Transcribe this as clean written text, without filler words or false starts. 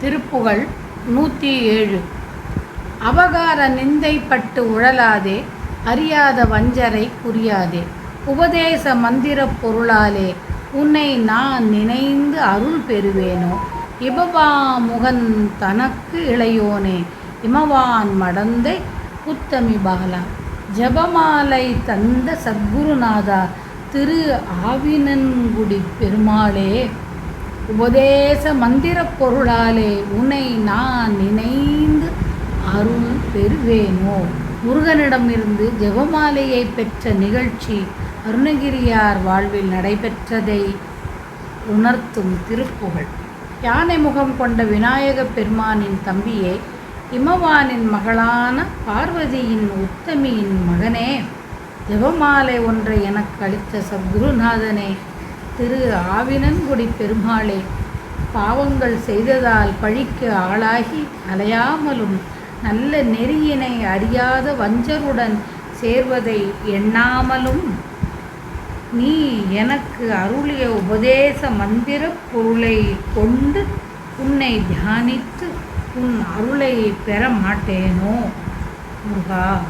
திருப்புகழ் 107. அவகார நிந்தைப்பட்டு உழலாதே, அறியாத வஞ்சரை புரியாதே. உபதேச மந்திரப் பொருளாலே உன்னை நான் நினைந்து அருள் பெறுவேனோ. இபவாமுகன் தனக்கு இளையோனே, இமவான் மடந்தை உத்தமி பாலா. ஜபமாலை தந்த சத்குருநாதா, திரு ஆவினன்குடி பெருமாளே, உபதேச மந்திரப் பொருளாலே உன்னை நான் நினைந்து அருள் பெறுவேனோ. முருகனிடமிருந்து ஜெபமாலையை பெற்ற நிகழ்ச்சி அருணகிரியார் வாழ்வில் நடைபெற்றதை உணர்த்தும் திருப்புகழ். யானை முகம் கொண்ட விநாயகப் பெருமானின் தம்பியே, இமவானின் மகளான பார்வதியின் உத்தமியின் மகனே, ஜெபமாலை ஒன்றை எனக்கு அளித்த சத்குருநாதனே, திரு ஆவினன்குடி பெருமாளே, பாவங்கள் செய்ததால் பழிக்கு ஆளாகி அலையாமலும் நல்ல நெறியினை அறியாத வஞ்சருடன் சேர்வதை எண்ணாமலும் நீ எனக்கு அருளிய உபதேச மந்திரப் பொருளை கொண்டு உன்னை தியானித்து உன் அருளை பெற மாட்டேனோ முருகா.